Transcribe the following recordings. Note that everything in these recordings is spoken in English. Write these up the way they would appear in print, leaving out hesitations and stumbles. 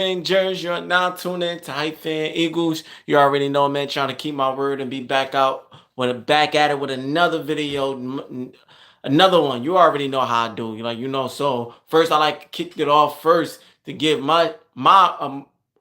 Rangers, you're now tuned in to Hype Fan Eagles. You already know, man, trying to keep my word and be back at it with another video, another one. You already know how I do. So first I like to kick it off first to give my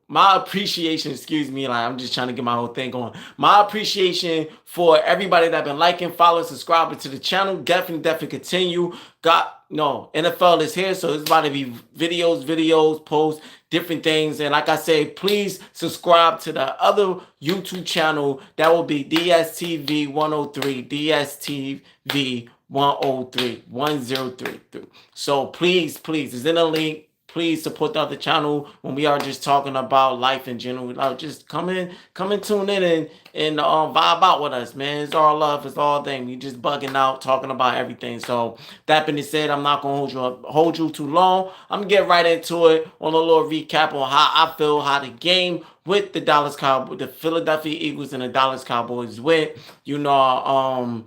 appreciation, excuse me, like I'm just trying to get my whole thing going. My appreciation for everybody that been liking, following, subscribing to the channel. Definitely continue. Got no NFL is here, so it's about to be videos, posts, different things. And like I said, please subscribe to the other YouTube channel. That will be DSTV 103, DSTV 103, 1033. So please, it's in a link. Please support the other channel when we are just talking about life in general. Like, just tune in and vibe out with us, man. It's all love, it's all thing. We just bugging out, talking about everything. So that being said, I'm not gonna hold you too long. I'm gonna get right into it on a little recap on how I feel, how the game with the Philadelphia Eagles and the Dallas Cowboys went. It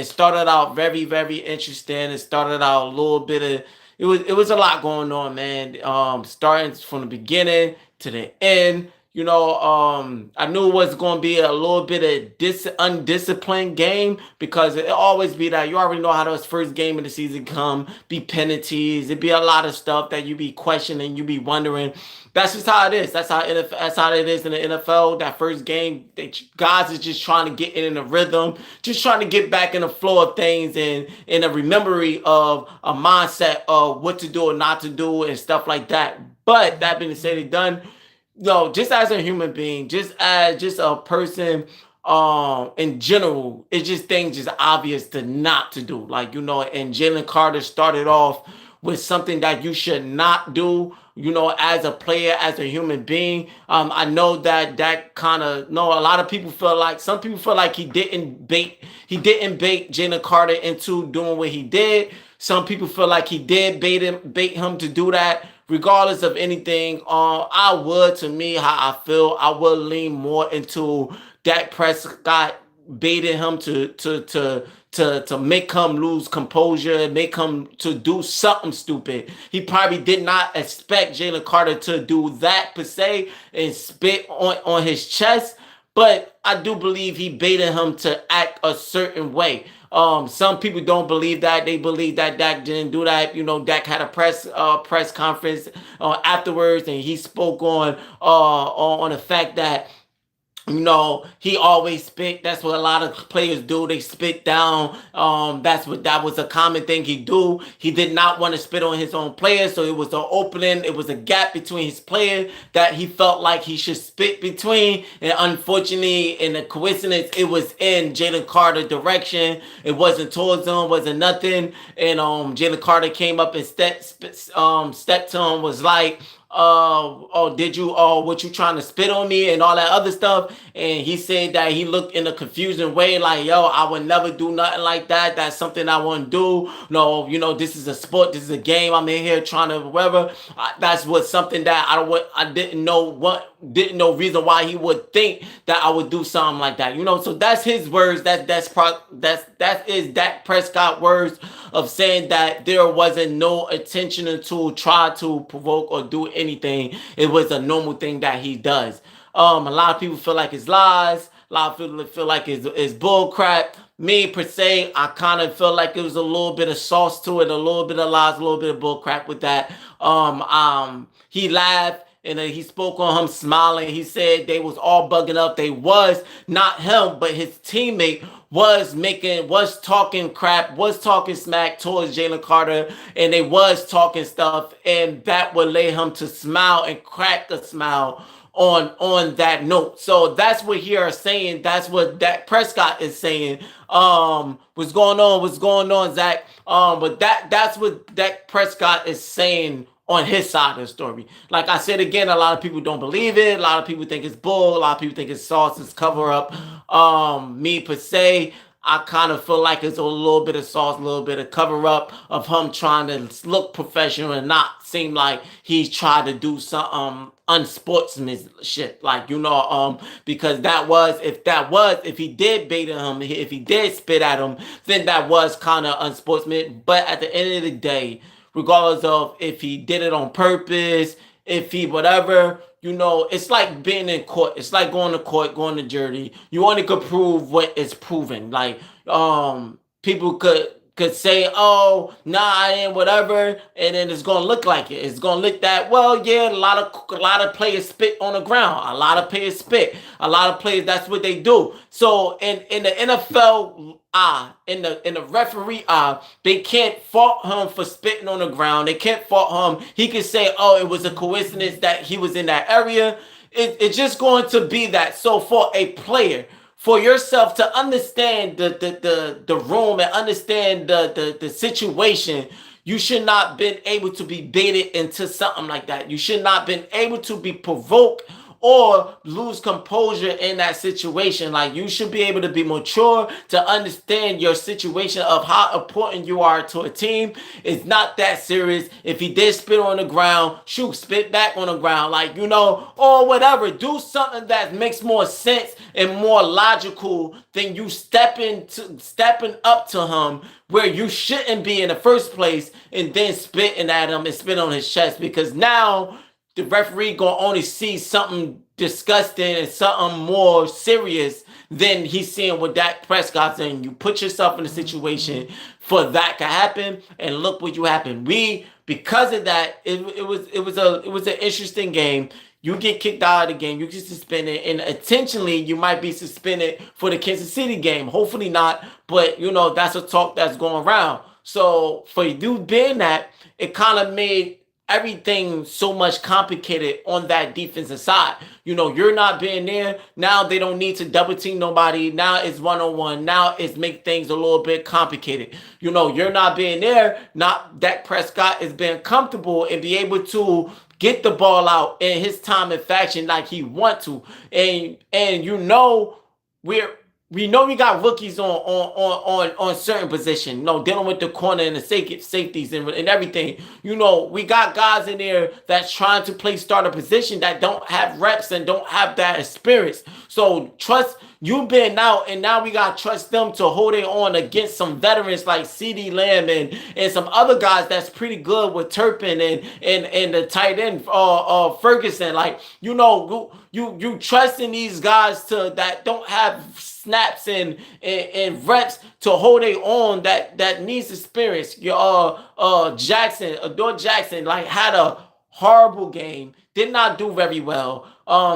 started out very interesting. It started out a little bit of it was a lot going on, man. Starting from the beginning to the end. I knew it was going to be a little bit of undisciplined game because it always be that you already know how those first game of the season come, be penalties, it be a lot of stuff that you be questioning, you be wondering. That's just how it is. That's how it is in the NFL. That first game, guys is just trying to get in the rhythm, just trying to get back in the flow of things and in a remembering of a mindset of what to do and not to do and stuff like that. But that being said and done, no, just as a human being, just as just a person, in general, it's just things just obvious to not to do. And Jalen Carter started off with something that you should not do, as a player, as a human being. I know that kind of, no, a lot of people feel like, some people feel like he didn't bait Jalen Carter into doing what he did. Some people feel like he did bait him to do that. Regardless of anything, to me, how I feel, I will lean more into Dak Prescott baiting him to make him lose composure, make him to do something stupid. He probably did not expect Jalen Carter to do that per se and spit on his chest, but I do believe he baited him to act a certain way. Some people don't believe that. They believe that Dak didn't do that. Dak had a press conference afterwards, and he spoke on the fact that he always spit. That's what a lot of players do. They spit down. That was a common thing he do. He did not want to spit on his own players, so it was an opening. It was a gap between his players that he felt like he should spit between. And unfortunately, in the coincidence, it was in Jalen Carter direction. It wasn't towards him. Wasn't nothing. And Jalen Carter came up and stepped to him. Was like, did you, what you trying to spit on me and all that other stuff. And he said that he looked in a confusing way, like, yo, I would never do nothing like that. That's something I wouldn't do. No, this is a sport, this is a game. I'm in here trying to whatever. That's what something that I didn't know reason why he would think that I would do something like that. So that's his words. That is Dak Prescott words of saying that there wasn't no intention to try to provoke or do anything. It was a normal thing that he does. A lot of people feel like it's lies. A lot of people feel like it's bull crap. Me per se, I kind of feel like it was a little bit of sauce to it, a little bit of lies, a little bit of bull crap with that. He laughed and he spoke on him smiling. He said they was all bugging up. They was not him, but his teammate was talking crap, was talking smack towards Jalen Carter, and they was talking stuff, and that would lay him to smile and crack a smile on that note. So that's what he are saying. That's what Dak Prescott is saying. What's going on, Zach? But that's what Dak Prescott is saying on his side of the story. Like I said again, a lot of people don't believe it. A lot of people think it's bull. A lot of people think it's sauce, it's cover up. Me per se, I kind of feel like it's a little bit of sauce, a little bit of cover up of him trying to look professional and not seem like he's tried to do some unsportsmanship, because if he did bait him, if he did spit at him, then that was kind of unsportsman. But at the end of the day, regardless of if he did it on purpose, if he whatever. It's like being in court. It's like going to court, going to jury. You only could prove what is proven. Like people could say, "Oh, nah, I ain't whatever," and then it's gonna look like it. It's gonna look that well. Yeah, a lot of players spit on the ground. A lot of players spit. A lot of players. That's what they do. So in the NFL eye, in the referee eye, they can't fault him for spitting on the ground. They can't fault him. He can say, "Oh, it was a coincidence that he was in that area." It's just going to be that. So for a player, for yourself to understand the room and understand the situation, you should not been able to be baited into something like that. You should not been able to be provoked or lose composure in that situation. Like, you should be able to be mature to understand your situation of how important you are to a team. It's not that serious. If he did spit on the ground, shoot, spit back on the ground, like, or whatever. Do something that makes more sense and more logical than you stepping up to him where you shouldn't be in the first place, and then spitting at him and spit on his chest, because now the referee gonna only see something disgusting and something more serious than he's seeing with Dak Prescott. And you put yourself in a situation for that to happen, and look what you happened. Because of that, it was an interesting game. You get kicked out of the game, you get suspended, and intentionally you might be suspended for the Kansas City game. Hopefully not, but that's a talk that's going around. So for you being that, it kind of made everything so much complicated on that defensive side. You're not being there. Now they don't need to double team nobody. Now it's one-on-one. Now it's make things a little bit complicated. You're not being there. Not Dak Prescott is being comfortable and be able to get the ball out in his time and fashion like he want to. And we're we know we got rookies on certain position, dealing with the corner and the safeties and everything. We got guys in there that's trying to play starter position that don't have reps and don't have that experience. So trust you been out, and now we gotta trust them to hold it on against some veterans like CD Lamb and some other guys that's pretty good with Turpin and the tight end Ferguson. Like, you trusting these guys that don't have snaps and reps to hold it on that needs experience. Jackson, Adore Jackson, like, had a horrible game. Did not do very well.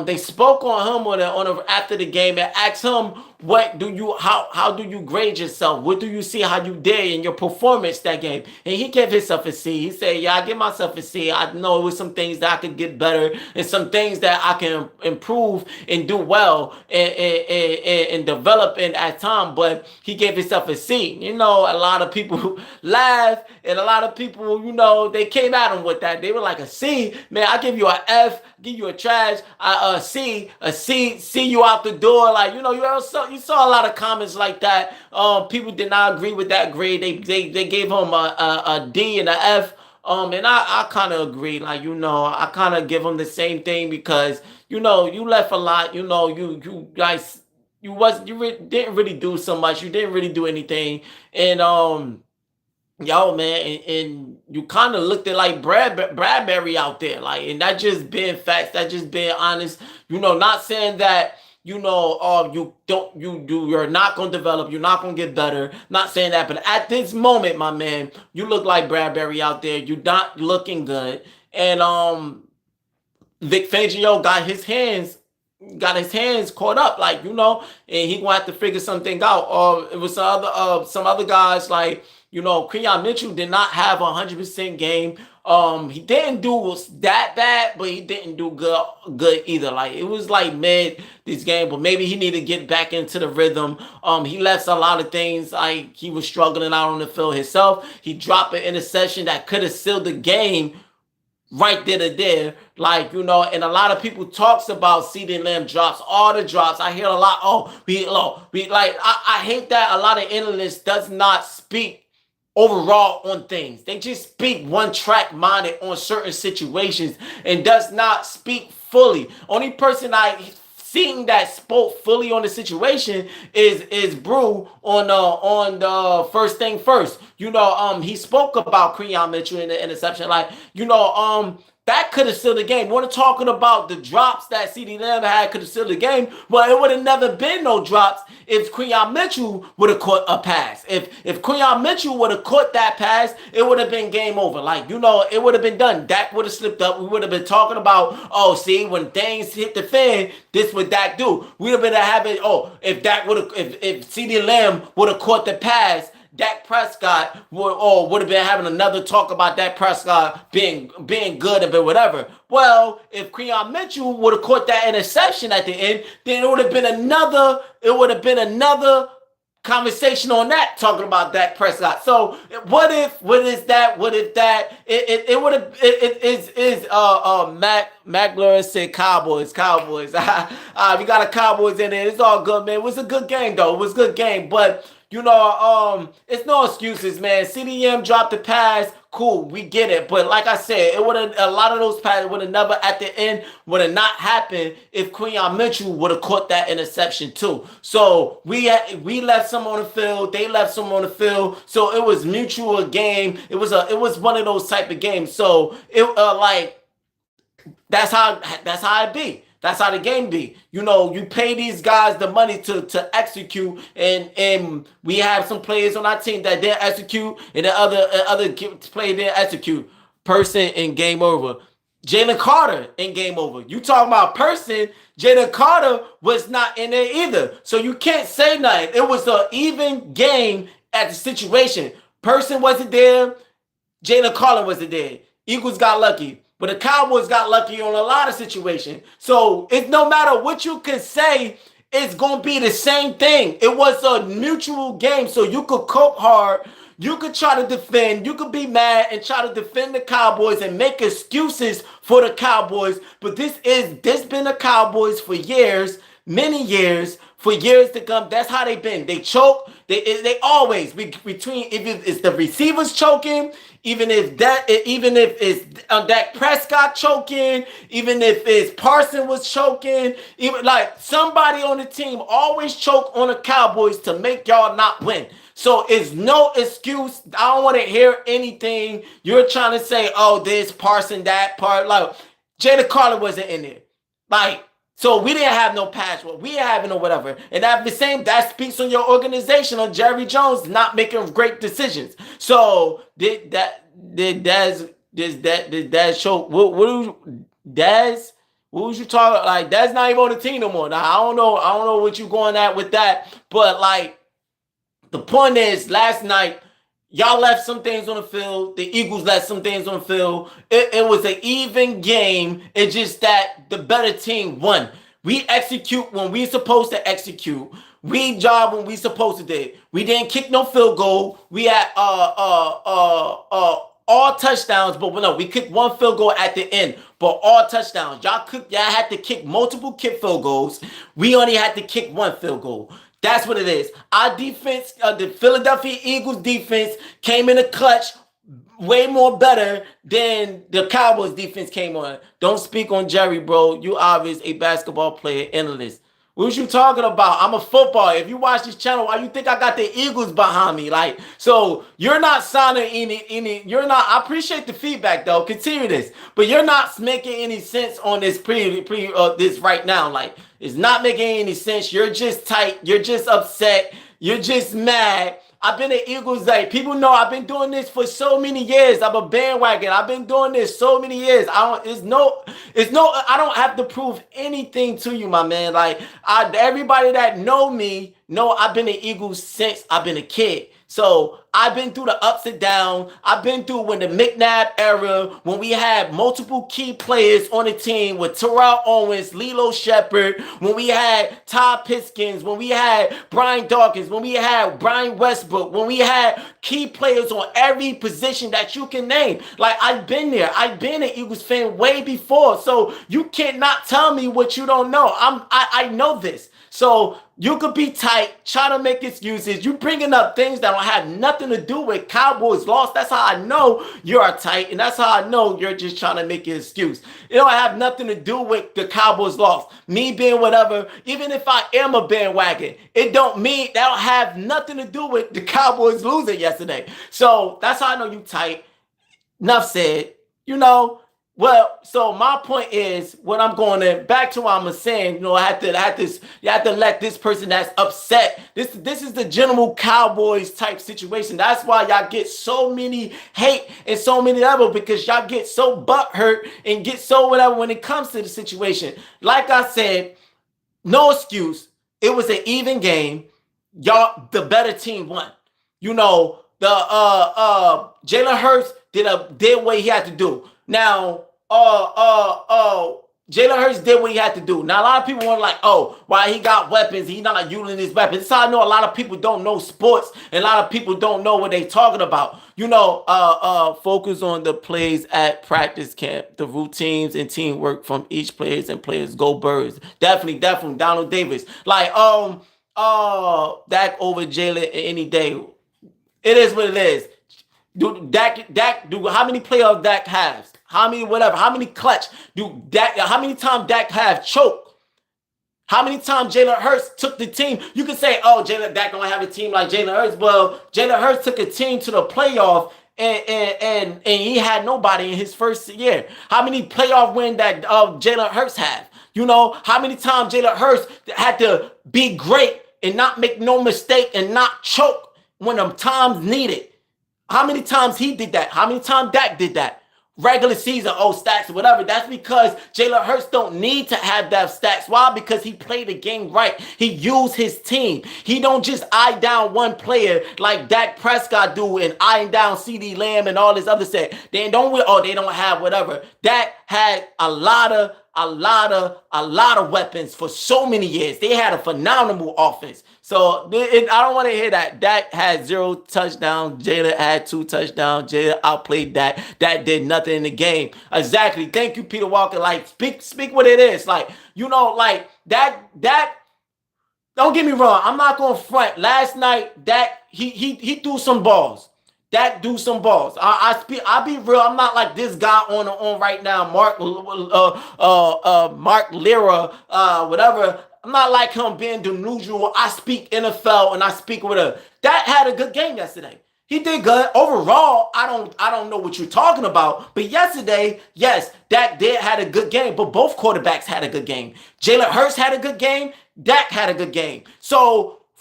They spoke on him after the game and asked him, how do you grade yourself? What do you see how you did in your performance that game? And he gave himself a C. He said, "Yeah, I give myself a C. I know it was some things that I could get better and some things that I can improve and do well and develop in at time." But he gave himself a C. A lot of people laugh, and a lot of people, they came at him with that. They were like, "A C, man, I give you an F, give you a trash, a C, see you out the door." Like, you saw a lot of comments like that. People did not agree with that grade. They gave him a D and a F. And I kind of agree. Like, I kind of give him the same thing, because you left a lot. You guys, didn't really do so much. You didn't really do anything, and yo, man, and you kind of looked at like Bradbury out there, like, and that just being facts, that just being honest. Not saying that you're not gonna develop, you're not gonna get better. Not saying that, but at this moment, my man, you look like Bradbury out there. You're not looking good, and Vic Fangio got his hands caught up, like, and he gonna have to figure something out. It was some other guys, like, Creon Mitchell did not have 100% game. He didn't do that bad, but he didn't do good either. Like, it was like mid this game, but maybe he needed to get back into the rhythm. He left a lot of things, like he was struggling out on the field himself. He dropped an interception that could have sealed the game right there. Like, and a lot of people talks about CD Lamb drops, all the drops. I hear a lot. We like, I hate that a lot of analysts does not speak overall on things. They just speak one track minded on certain situations and does not speak fully. Only person I seen that spoke fully on the situation is Brew on the first thing first. He spoke about Creon Mitchell in the interception. Like, That could have sealed the game. We're talking about the drops that CeeDee Lamb had could have sealed the game. Well, it would have never been no drops if Quinyon Mitchell would have caught a pass. If Quinyon Mitchell would have caught that pass, it would have been game over. Like, it would have been done. Dak would have slipped up. We would have been talking about, oh, see, when things hit the fan, this what Dak do. We'd have been having, if Dak would have, if CeeDee Lamb would have caught the pass, Dak Prescott would have been having another talk about Dak Prescott being good and whatever. Well, if Quinyon Mitchell would have caught that interception at the end, then it would have been another conversation on that talking about Dak Prescott. So what if that it would have Mac Lawrence said Cowboys. We got a Cowboys in there. It's all good, man. It was a good game though. It was a good game, but it's no excuses, man. CDM dropped the pass, cool, we get it. But like I said, it would have a lot of those passes would have never at the end would have not happened if Quinyon Mitchell would have caught that interception too. So we left some on the field, they left some on the field. So it was mutual game. It was one of those type of games. So that's how it be. That's how the game be. You pay these guys the money to execute, and we have some players on our team that didn't execute, and the other player didn't execute. Person in game over. Jalen Carter in game over. You talking about person? Jalen Carter was not in there either. So you can't say nothing. It was an even game at the situation. Person wasn't there. Jalen Carter wasn't there. Eagles got lucky. But the Cowboys got lucky on a lot of situations. So it's no matter what you can say, it's going to be the same thing. It was a mutual game. So you could cope hard. You could try to defend. You could be mad and try to defend the Cowboys and make excuses for the Cowboys. But this been the Cowboys for years, many years, for years to come. That's how they've been. They choke. They always between if it's the receivers choking, even if it's Dak Prescott choking, even if it's Parson was choking, even like somebody on the team always choke on the Cowboys to make y'all not win. So it's no excuse. I don't want to hear anything you're trying to say. Oh, this Parson, that part. Like Jalen Carter wasn't in there. Like. So we didn't have no patchwork. We didn't have no whatever. And that speaks on your organization, on Jerry Jones not making great decisions. So did that show what was you talking like? That's not even on the team no more. Now I don't know what you going at with that. But like the point is last night y'all left some things on the field. The Eagles left some things on the field. It was an even game. It's just that the better team won. We execute when we supposed to execute. We job when we supposed to do. We didn't kick no field goal. We had all touchdowns, but no, we kicked one field goal at the end, but all touchdowns. Y'all had to kick multiple field goals. We only had to kick one field goal. That's what it is. Our defense, the Philadelphia Eagles defense came in a clutch way more better than the Cowboys defense came on. Don't speak on Jerry, bro. You obvious a basketball player, analyst. What was you talking about? I'm a football. If you watch this channel, why you think I got the Eagles behind me? Like, so you're not signing you're not, I appreciate the feedback though. Continue this. But you're not making any sense on this this right now. Like, it's not making any sense. You're just tight. You're just upset. You're just mad. I've been an Eagles like people know I've been doing this for so many years. I'm a bandwagon. I've been doing this so many years. I don't have to prove anything to you, my man. Like everybody that know me know I've been an Eagles since I've been a kid. So I've been through the ups and downs. I've been through when the McNabb era, when we had multiple key players on the team with Terrell Owens, Lilo Shepard, when we had Todd Piskins, when we had Brian Dawkins, when we had Brian Westbrook, when we had key players on every position that you can name. Like, I've been there. I've been an Eagles fan way before. So you cannot tell me what you don't know. I know this. So you could be tight, try to make excuses. You bringing up things that don't have nothing to do with Cowboys lost. That's how I know you're tight, and that's how I know you're just trying to make an excuse. It don't have nothing to do with the Cowboys lost. Me being whatever, even if I am a bandwagon, it don't mean that don't have nothing to do with the Cowboys losing yesterday. So that's how I know you tight. Enough said. Well, so my point is, what I'm going to back to what I'm saying, I had this, you have to let this person that's upset. This is the general Cowboys type situation. That's why y'all get so many hate and so many level because y'all get so butthurt and get so whatever when it comes to the situation. Like I said, no excuse. It was an even game. Y'all, the better team won. The Jalen Hurts did what he had to do. Now, Jalen Hurts did what he had to do. Now, a lot of people want like, oh, why he got weapons, he not using his weapons. That's how I know a lot of people don't know sports, and a lot of people don't know what they talking about. Focus on the plays at practice camp, the routines and teamwork from each players and players. Go Birds. Definitely, definitely. Donald Davis. Dak over Jalen any day. It is what it is. Do how many playoff Dak has? How many whatever? How many clutch do Dak? How many times Dak have choked? How many times Jalen Hurts took the team? You can say, oh, Dak don't have a team like Jalen Hurts. Well, Jalen Hurts took a team to the playoff and he had nobody in his first year. How many playoff wins that Jalen Hurts have? How many times Jalen Hurts had to be great and not make no mistake and not choke when the times needed? How many times he did that? How many times Dak did that? Regular season, stats, whatever. That's because Jalen Hurts don't need to have that stats. Why? Because he played the game right. He used his team. He don't just eye down one player like Dak Prescott do and eyeing down CD Lamb and all this other stuff. They don't have whatever. Dak had a lot of weapons for so many years. They had a phenomenal offense. So I don't want to hear that. Dak had 0 touchdowns. Jalen had 2 touchdowns. Jalen outplayed Dak. Dak did nothing in the game. Exactly. Thank you, Peter Walker. Like, speak what it is. Like, Dak. Don't get me wrong. I'm not gonna front. Last night, Dak he threw some balls. Dak do some balls. I'll be real. I'm not like this guy on right now, Mark Lira, whatever. I'm not like him being delusional. I speak NFL and I speak with a. Dak had a good game yesterday. He did good. Overall, I don't know what you're talking about. But yesterday, yes, Dak had a good game. But both quarterbacks had a good game. Jalen Hurts had a good game. Dak had a good game.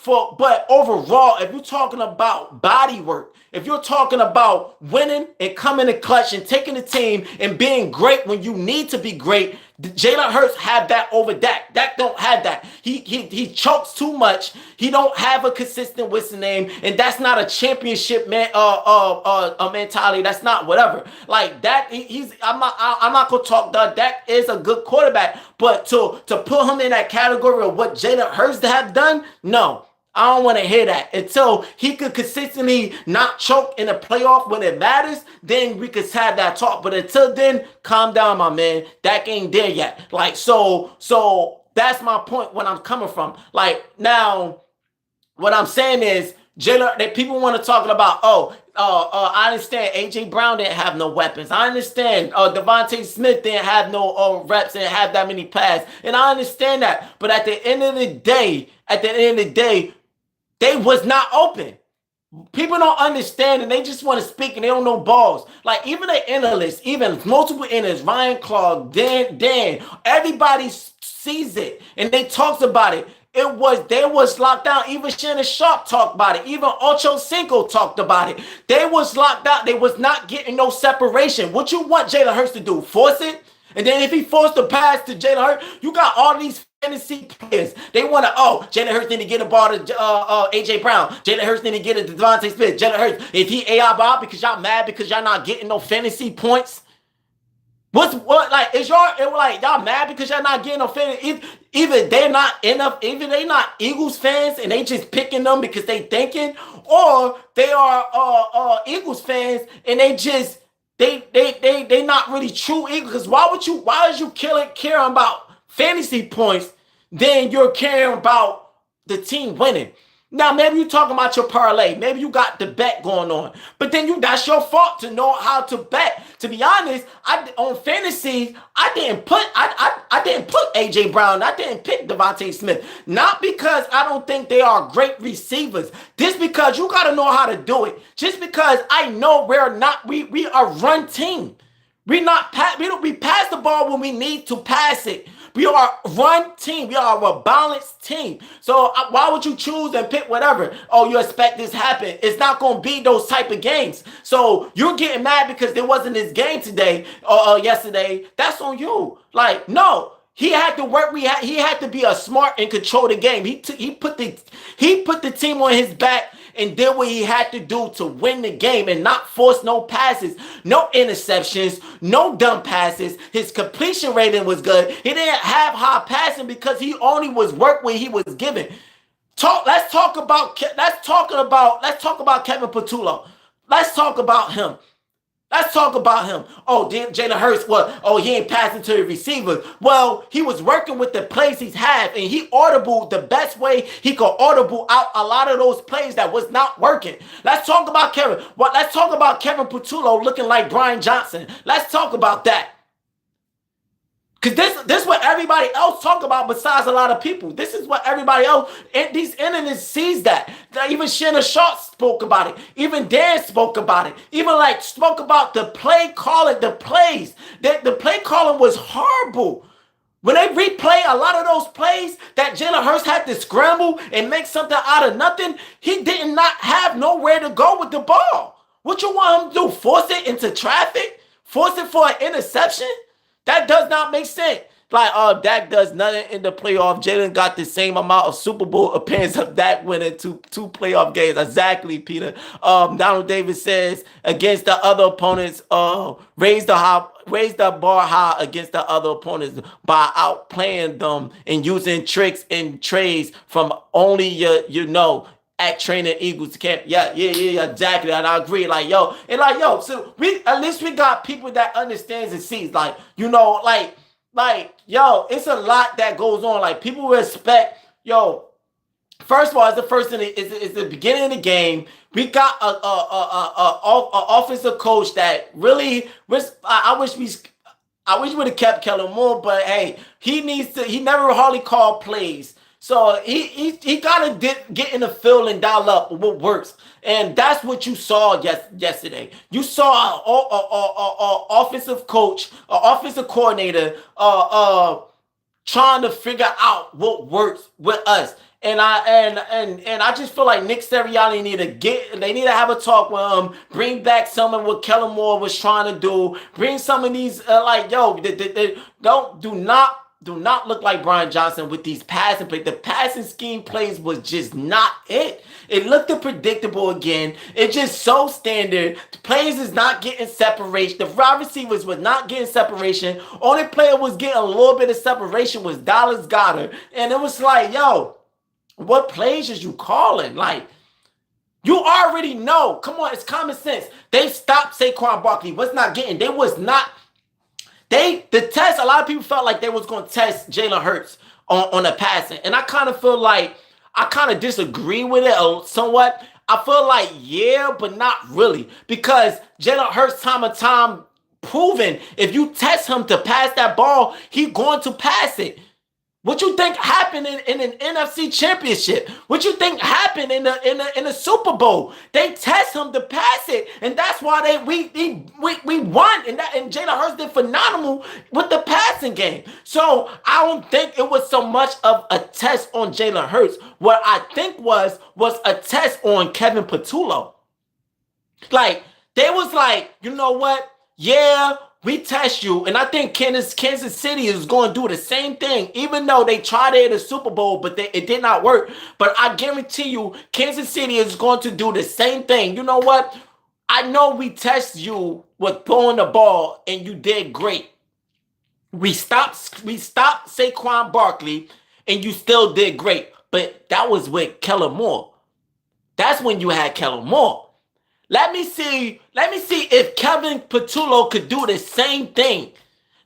But overall, if you're talking about body work, if you're talking about winning and coming in clutch and taking the team and being great when you need to be great, Jalen Hurts have that over Dak. Dak don't have that. He chokes too much. He don't have a consistent name, and that's not a championship mentality. That's not whatever. Like that. I'm not gonna talk. Dak is a good quarterback, but to put him in that category of what Jalen Hurts have done, no. I don't want to hear that. Until he could consistently not choke in the playoff when it matters, then we could have that talk. But until then, calm down, my man. Dak ain't there yet. Like, so that's my point when I'm coming from. Like, now, what I'm saying is, Jalen, that people want to talk about, I understand AJ Brown didn't have no weapons. I understand Devontae Smith didn't have no reps and have that many passes. And I understand that. But at the end of the day, they was not open. People don't understand and they just want to speak and they don't know balls. Like even the analysts, even multiple analysts, Ryan Clark, Dan, everybody sees it and they talks about it. They was locked down. Even Shannon Sharp talked about it. Even Ocho Cinco talked about it. They was locked out. They was not getting no separation. What you want Jalen Hurts to do? Force it? And then if he forced the pass to Jalen Hurts, you got all these fantasy players. They want to, Jalen Hurts need to get a ball to AJ Brown. Jalen Hurts need to get it to Devontae Smith. Jalen Hurts, if he AI ball because y'all mad because y'all not getting no fantasy points. Is y'all mad because y'all not getting no fantasy? Either they're not enough, even they not Eagles fans and they just picking them because they thinking, or they are Eagles fans and they just they not really true Eagles. Because why is you caring about fantasy points then you're caring about the team winning? Now, maybe you're talking about your parlay. Maybe you got the bet going on. But then that's your fault to know how to bet. To be honest, on fantasy, I didn't put AJ Brown. I didn't pick Devontae Smith. Not because I don't think they are great receivers. Just because you got to know how to do it. Just because I know we are a run team. We pass the ball when we need to pass it. We are a run team. We are a balanced team. So why would you choose and pick whatever? Oh, you expect this happen? It's not going to be those type of games. So you're getting mad because there wasn't this game today or yesterday. That's on you. Like, no. He had to work. He had to be a smart and control the game. He put the team on his back and did what he had to do to win the game and not force no passes, no interceptions, no dumb passes. His completion rating was good. He didn't have high passing because he only was work when he was given. Let's talk about Kevin Patullo. Let's talk about him. Let's talk about him. Oh, Jalen Hurts, he ain't passing to the receivers. Well, he was working with the plays he's had, and he audibled the best way he could audible out a lot of those plays that was not working. Let's talk about Kevin. Let's talk about Kevin Patullo looking like Brian Johnson. Let's talk about that. Because this is what everybody else talk about besides a lot of people. This is what everybody else, and these internet sees that. Even Shannon Sharp spoke about it. Even Dan spoke about it. Even spoke about the play calling, the plays. The play calling was horrible. When they replay a lot of those plays that Jalen Hurts had to scramble and make something out of nothing, he did not have nowhere to go with the ball. What you want him to do? Force it into traffic? Force it for an interception? That does not make sense. Dak does nothing in the playoff. Jalen got the same amount of Super Bowl appearances of Dak winning two playoff games. Exactly, Peter. Donald Davis says against the other opponents, raise the bar high against the other opponents by outplaying them and using tricks and trades from only your at training Eagles camp. Yeah, exactly. And I agree. So at least we got people that understands and sees. It's a lot that goes on. Like, people respect, first of all, it's the first thing, it's the beginning of the game. We got a offensive coach that really I wish we would have kept Kellen Moore, but hey, he never hardly called plays. So he gotta get in the field and dial up what works, and that's what you saw yesterday. You saw an offensive coach, an offensive coordinator, trying to figure out what works with us. And I just feel like Nick Sirianni need to have a talk with him, bring back some of what Kellen Moore was trying to do, bring some of these do not look like Brian Johnson with these passing plays. The passing scheme plays was just not it. It looked predictable again. It's just so standard. The players is not getting separation. The wide receivers was not getting separation. Only player was getting a little bit of separation was Dallas Goedert. And it was like, what plays is you calling? Like, you already know. Come on, it's common sense. They stopped Saquon Barkley. The test, a lot of people felt like they was going to test Jalen Hurts on the passing. And I kind of feel like, I kind of disagree with it somewhat. I feel like, yeah, but not really. Because Jalen Hurts time and time proven, if you test him to pass that ball, he's going to pass it. What you think happened in an NFC championship? What you think happened in the Super Bowl? They test him to pass it, and that's why we won. And Jalen Hurts did phenomenal with the passing game. So I don't think it was so much of a test on Jalen Hurts. What I think was a test on Kevin Patullo. Like, they was like, you know what? Yeah, we test you, and I think Kansas City is going to do the same thing, even though they tried it in the Super Bowl, but it did not work. But I guarantee you, Kansas City is going to do the same thing. You know what? I know we test you with throwing the ball, and you did great. We stopped Saquon Barkley, and you still did great. But that was with Kellen Moore. That's when you had Kellen Moore. Let me see if Kevin Patullo could do the same thing.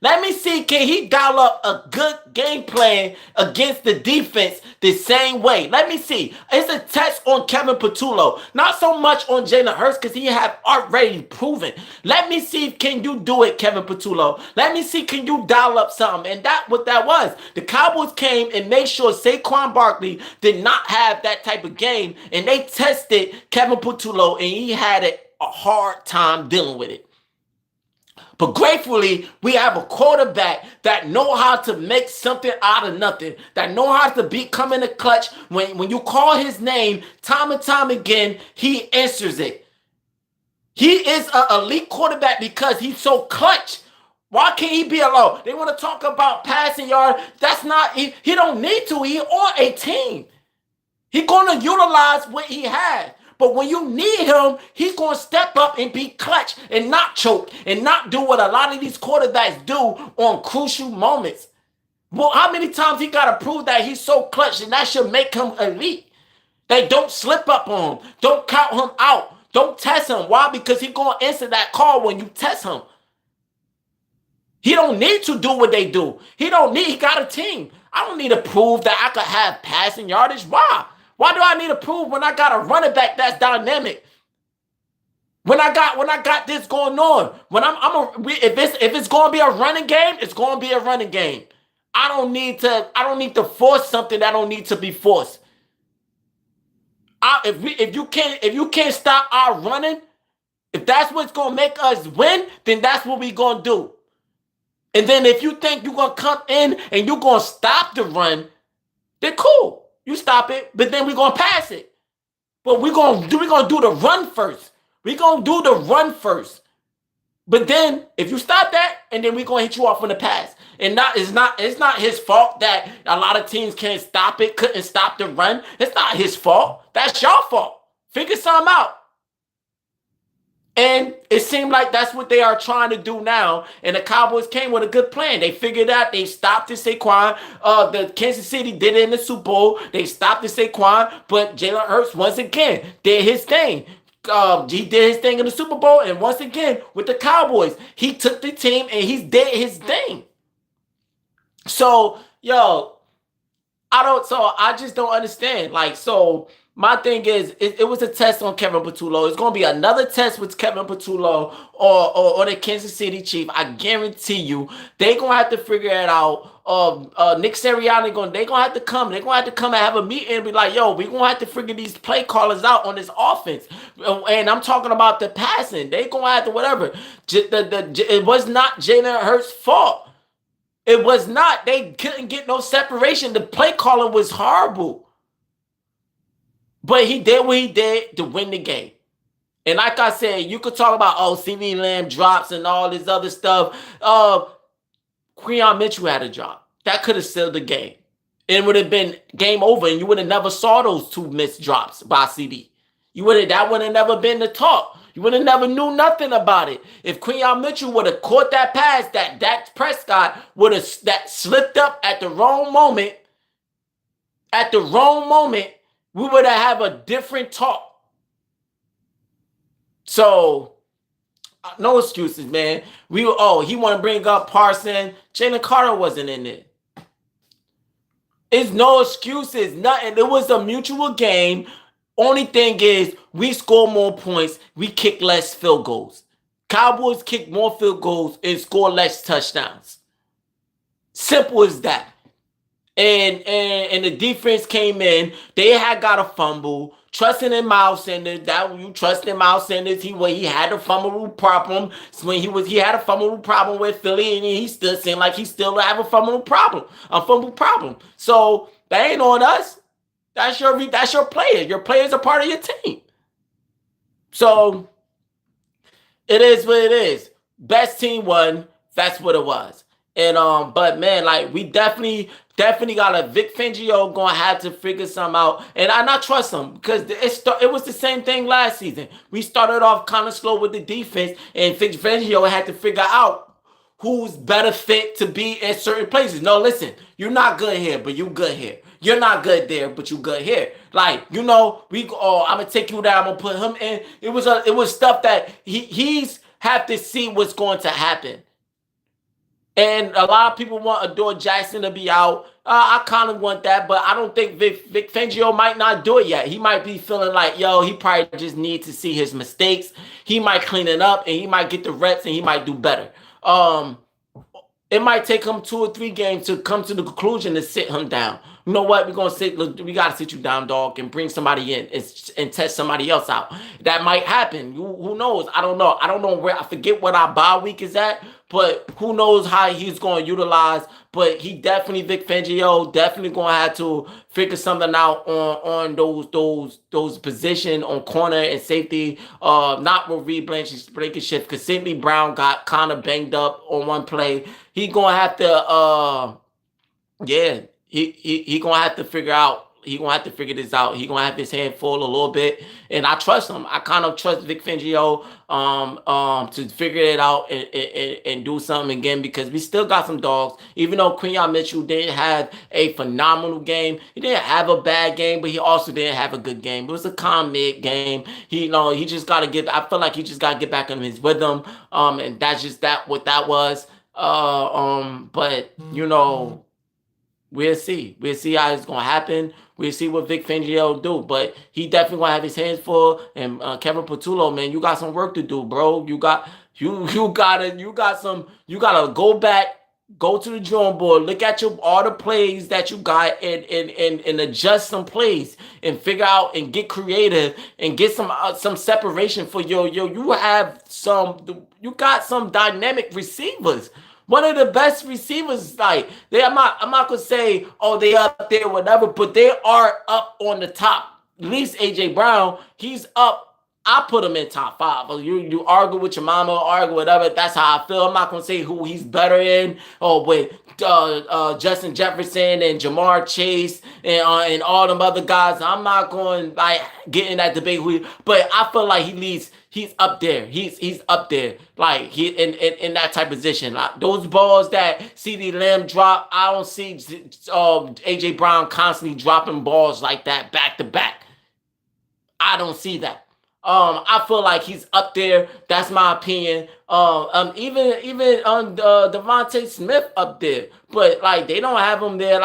Let me see, can he dial up a good game plan against the defense the same way? Let me see. It's a test on Kevin Patullo. Not so much on Jalen Hurts because he have already proven. Let me see, can you do it, Kevin Patullo? Let me see, can you dial up something? And what that was. The Cowboys came and made sure Saquon Barkley did not have that type of game. And they tested Kevin Patullo, and he had a hard time dealing with it. But gratefully, we have a quarterback that know how to make something out of nothing, that know how to come in the clutch. When you call his name time and time again, he answers it. He is an elite quarterback because he's so clutch. Why can't he be alone? They want to talk about passing yard. That's not, he don't need to. He on a team. He's going to utilize what he has. But when you need him, he's going to step up and be clutch and not choke and not do what a lot of these quarterbacks do on crucial moments. Well, how many times he got to prove that he's so clutch, and that should make him elite? They don't slip up on him. Don't count him out. Don't test him. Why? Because he's going to answer that call when you test him. He don't need to do what they do. He got a team. I don't need to prove that I could have passing yardage. Why? Why do I need to prove when I got a running back that's dynamic? When I got this going on, when if it's going to be a running game, it's going to be a running game. I don't need to force something that don't need to be forced. If you can't stop our running, if that's what's going to make us win, then that's what we're going to do. And then if you think you're going to come in and you're going to stop the run, then cool. You stop it, but then we're going to pass it. But we're going to do the run first. We're going to do the run first. But then if you stop that, and then we're going to hit you off on the pass. And it's not his fault that a lot of teams couldn't stop the run. It's not his fault. That's your fault. Figure something out. And it seemed like that's what they are trying to do now. And the Cowboys came with a good plan. They figured out, they stopped the Saquon. The Kansas City did it in the Super Bowl. They stopped the Saquon, but Jalen Hurts once again did his thing. He did his thing in the Super Bowl, and once again with the Cowboys, he took the team and he did his thing. So, I just don't understand. My thing is, it was a test on Kevin Patullo. It's going to be another test with Kevin Patullo or the Kansas City Chiefs. I guarantee you, they're going to have to figure it out. Nick Sirianni, they're going to have to come. They're going to have to come and have a meeting and be like, we're going to have to figure these play callers out on this offense. And I'm talking about the passing. They're going to have to whatever. It was not Jalen Hurts' fault. It was not. They couldn't get no separation. The play calling was horrible. But he did what he did to win the game. And like I said, you could talk about, CeeDee Lamb drops and all this other stuff. Quinyon Mitchell had a drop. That could have sealed the game. It would have been game over, and you would have never saw those two missed drops by CD. That would have never been the talk. You would have never knew nothing about it. If Quinyon Mitchell would have caught that pass, that Dak Prescott would have slipped up at the wrong moment, we would have a different talk. So, no excuses, man. He want to bring up Parson. Jalen Carter wasn't in it. It's no excuses, nothing. It was a mutual game. Only thing is, we score more points. We kick less field goals. Cowboys kick more field goals and score less touchdowns. Simple as that. And the defense came in. They had got a fumble. Trusting in Miles Sanders. That you trust in Miles Sanders. He had a fumble problem. When he had a fumble problem with Philly, and he still seemed like he still have a fumble problem. So that ain't on us. That's your players. Your players are part of your team. So it is what it is. Best team won. That's what it was. And but man, we definitely got Vic Fangio gonna have to figure something out, and I not trust him because it was the same thing last season. We started off kind of slow with the defense, and Vic Fangio had to figure out who's better fit to be in certain places. No, listen, you're not good here, but you good here. You're not good there, but you good here. I'm gonna take you there. I'm gonna put him in. It was stuff that he's have to see what's going to happen. And a lot of people want Adore Jackson to be out. I kind of want that, but I don't think Vic Fangio might not do it yet. He might be feeling like, he probably just needs to see his mistakes. He might clean it up, and he might get the reps, and he might do better. It might take him 2 or 3 games to come to the conclusion to sit him down. You know what? We're gonna sit. Look, we gotta sit you down, dog, and bring somebody in and test somebody else out. That might happen. Who knows? I don't know. I don't know where. I forget what our bye week is at, but who knows how he's going to utilize. But he definitely, Vic Fangio, definitely going to have to figure something out on those position on corner and safety. Not with Reed Blankenship because Sidney Brown got kind of banged up on one play. He gonna have to yeah, he gonna have to figure out. He gonna have to figure this out. He gonna have his hand full a little bit, and I trust him. I kind of trust Vic Fangio to figure it out and do something again because we still got some dogs. Even though Quinyon Mitchell didn't have a phenomenal game, he didn't have a bad game, but he also didn't have a good game. It was a calm mid game. He just got to get. I feel like he just got to get back in his rhythm. And that's just what that was. But we'll see. We'll see how it's gonna happen. We'll see what Vic Fangio do. But he definitely gonna have his hands full. And Kevin Patullo, man, you got some work to do, bro. You gotta go back, go to the drawing board, look at all the plays that you got, and adjust some plays and figure out and get creative and get some separation for you got some dynamic receivers. One of the best receivers, like I'm not gonna say, oh, they up there, whatever, but they are up on the top. At least AJ Brown, he's up. I put him in top 5. You argue with your mama, argue whatever. That's how I feel. I'm not gonna say who he's better in, or with Justin Jefferson and Jamar Chase and all them other guys. I'm not going like get in that debate but I feel like he's up there. He's up there. Like he in that type of position. Like those balls that CD Lamb drop, I don't see AJ Brown constantly dropping balls like that back to back. I don't see that. I feel like he's up there. That's my opinion. Even Devontae Smith up there, but like they don't have him there.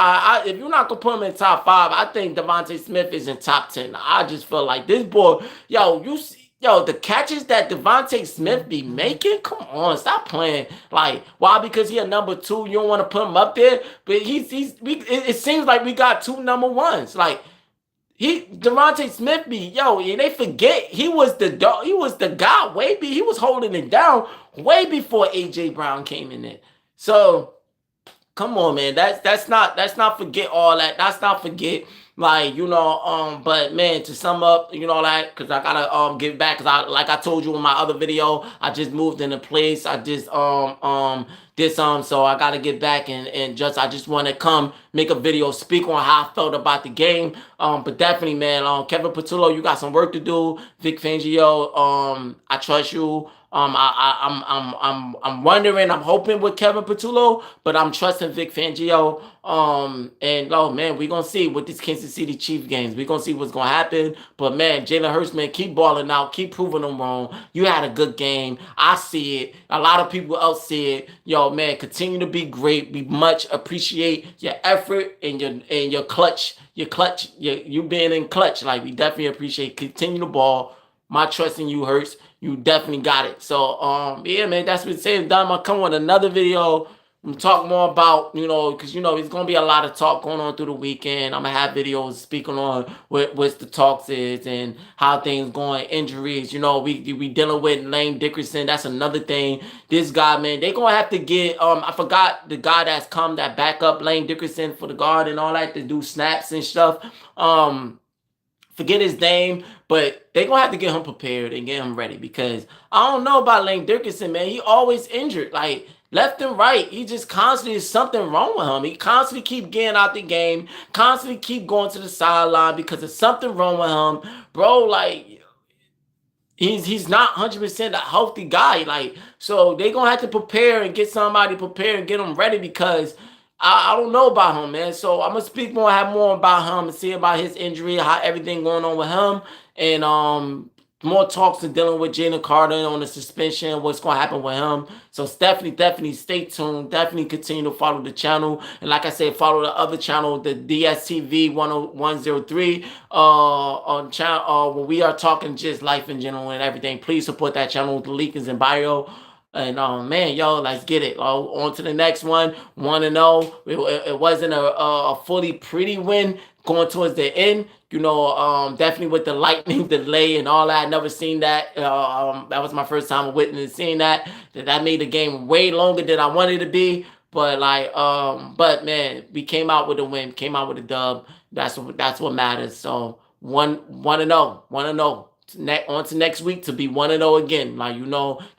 If you're not gonna put him in top 5, I think Devontae Smith is in top 10. I just feel like this boy, the catches that Devontae Smith be making, come on, stop playing. Like, why? Because he a number 2, you don't want to put him up there. But it seems like we got 2 number 1s. Like. Devontae Smith and they forget he was the dog. He was the guy he was holding it down way before AJ Brown came in there. So come on, man. That's not forget all that. That's not forget but man, to sum up, because I gotta give back because like I told you in my other video, I just moved into place. I just did some, so I gotta get back and I just want to come make a video, speak on how I felt about the game. But definitely, man, Kevin Patullo, you got some work to do. Vic Fangio, I trust you. I'm wondering, I'm hoping with Kevin Patullo, but I'm trusting Vic Fangio. Man, we're gonna see with these Kansas City Chiefs games. We're gonna see what's gonna happen. But man, Jalen Hurts, man, keep balling out, keep proving them wrong. You had a good game. I see it. A lot of people else see it. Man, continue to be great. We much appreciate your effort and your clutch. You being in clutch. Like we definitely appreciate. Continue the ball. My trust in you, Hurts. You definitely got it. So, yeah, man, that's what said. Done. I'm coming with another video. I'm talking more about, because, it's going to be a lot of talk going on through the weekend. I'm going to have videos speaking on what the talks is and how things going, injuries. We dealing with Lane Dickerson. That's another thing. This guy, man, they going to have to get, I forgot the guy that back up Lane Dickerson for the guard and all that to do snaps and stuff. Forget his name, but they're going to have to get him prepared and get him ready because I don't know about Lane Dickerson, man. He always injured, like left and right. He just constantly is something wrong with him. He constantly keep getting out the game, constantly keep going to the sideline because there's something wrong with him. Bro, like he's not 100% a healthy guy. Like, so they're going to have to prepare and get somebody prepared and get him ready because I don't know about him, man. So I'm gonna speak more, have more about him, and see about his injury, how everything going on with him, and more talks and dealing with Jalen Carter on the suspension, what's gonna happen with him. So definitely stay tuned. Definitely continue to follow the channel, and like I said, follow the other channel, the DSTV 10103 on channel where we are talking just life in general and everything. Please support that channel. The link is in bio. And man, yo, let's get it. On to the next one. 1-0. It wasn't a fully pretty win going towards the end. Definitely with the lightning delay and all that. I never seen that. That was my first time witnessing seeing that. That made the game way longer than I wanted it to be. But but man, we came out with a win, came out with a dub. That's what matters. So one and 0, 1-0. On to next week to be 1-0 again.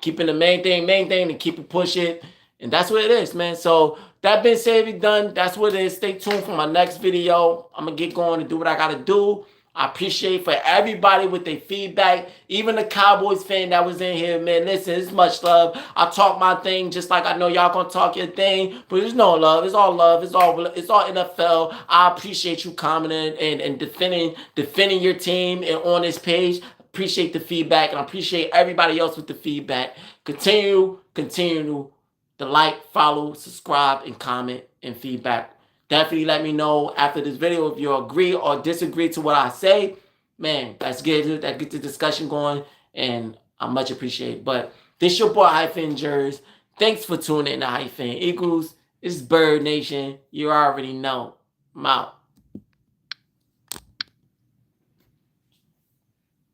Keeping the main thing, and keep it pushing. And that's what it is, man. So that being said, we done. That's what it is. Stay tuned for my next video. I'm gonna get going and do what I gotta do. I appreciate for everybody with their feedback, even the Cowboys fan that was in here, man. Listen, it's much love. I talk my thing just like I know y'all gonna talk your thing, but there's no love. It's all love. It's all NFL. I appreciate you commenting and defending your team and on this page. Appreciate the feedback, and I appreciate everybody else with the feedback. Continue to like, follow, subscribe, and comment and feedback. Definitely let me know after this video if you agree or disagree to what I say. Man, let's get the discussion going, and I much appreciate. But this your boy Hyphen Jers. Thanks for tuning in to Hyphen Eagles. This is Bird Nation. You already know. I'm out.